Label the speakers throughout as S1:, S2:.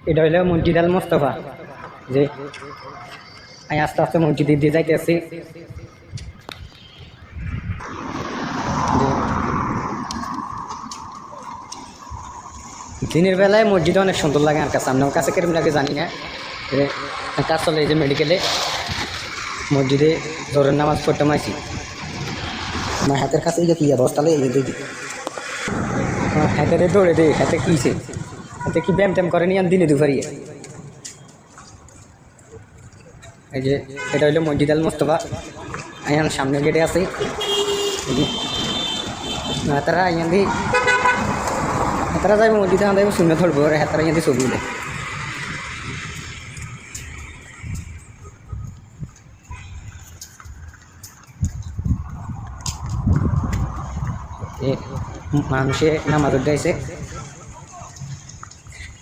S1: এটা হইল মসজিদ আল মোস্তফা। যে আমি আস্তে আস্তে মসজিদে দিয়ে যাইতেছি। দিনের বেলায় মসজিদ অনেক সুন্দর লাগে আমার কাছে, আমার কাছে কেরম লাগে জানি না। কাজ চলে এই যে মেডিকেলে মসজিদে জোরের নামাজ পড়তে মাইছি। আমার হাতের কাছে কি অবস্থা লাগে দেখি, হাতে দৌড়ে দে, হাতে কিছে, হাতে কি ব্যায়াম ট্যাম করে নিয়ে দিনে দুপুরিয়ে। এই যে এটা হইলো মসজিদ আল মোস্তফা। এখন সামনে গেটে আছি। তারা ইয়াদি হাতারা যাইব মসজিদে, যাইব শূন্য ধরবো, হাতারা ইয়াদি ছবি উঠে। মানুষে নামাজ উঠাইছে,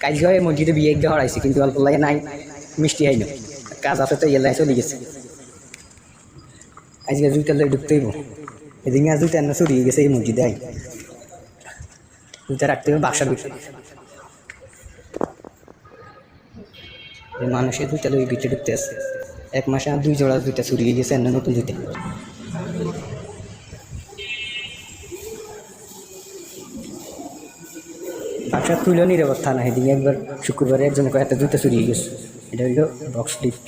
S1: কাজ হয় মসজিদে বিয়ে একদম হরাইছে, কিন্তু অল্প লাগে নাই, মিষ্টি আইন কাজ আছে তো ইয়ে চলে গেছে। আজকে জুইটা লই ঢুকতেইব, এদিকে আর জুইটা না চুরিয়ে গেছে এই মসজিদে। আই জুইটা রাখতে হবে বাক্সার ভিতরে। মানুষের জুইটা লই ভিতরে ঢুকতে আছে। 1 মাসে আর 2 জোড়া জুইটা চুরিয়ে গেছে, নতুন জুইটা। বাক্সার তুইল নিরাপত্তা না, এদিকে একবার শুক্রবারে একজন কয়েকটা জুইটা চুরিয়ে গেছে। এটা হইল বক্স লিফট,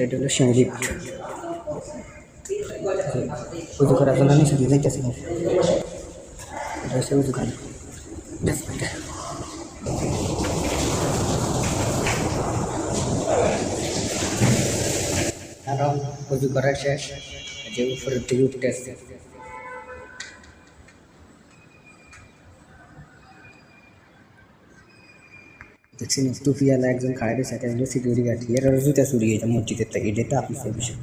S1: এটা হলো সিঁড়ি লিফট। উজু করার জন্য নিচে দিয়ে যাইতেছি। এটা হচ্ছে উজু খান। কারণ উজু করার শেষ, যে উপরের দিকে উঠতে আসছে। দেখছেন টুপিওয়ালা একজন খাড়াইতে সাথে হলো সিকিউরিটি গার্ড। এর জুতা চুরি হয়েছে মসজিদের থেকে, এটা তো আপনার বিষয়।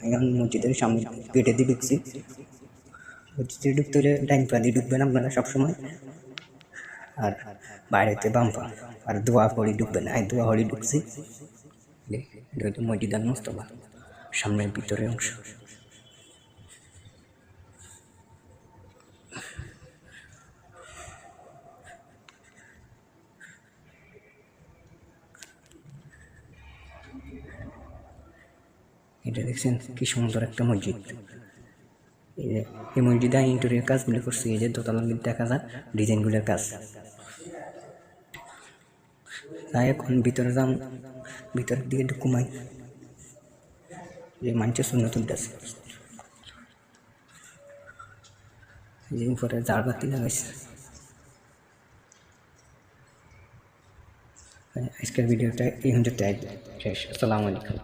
S1: এখন মসজিদের সামনে গেটে দিয়ে ঢুকছি। মসজিদে ঢুকতে হলে ডাইন পা দিয়ে ঢুকবেন আপনারা সবসময়, আর বাইরেতে বাম পা, আর দোয়া পড়ি ঢুকবেন। দোয়া হরি ঢুকছি। এটা মসজিদ আল মোস্তফা, সামনের ভিতরে অংশ। এটা দেখছেন কি সুন্দর একটা মসজিদ। এই মসজিদে ইন্টেরিয়র কাজগুলো করছে, এই যে দোতলার মধ্যে দেখা যায় ডিজাইনগুলোর কাজ। তাই এখন ভিতরে যাম, ভিতরের দিকে একটু ঘুমাই। যে মানুষের শূন্য তুলতেছে, যে উপরে ঝাড়বাতি লাগাইছে। আজকের ভিডিওটা এই শেষ। আসসালামু আলাইকুম।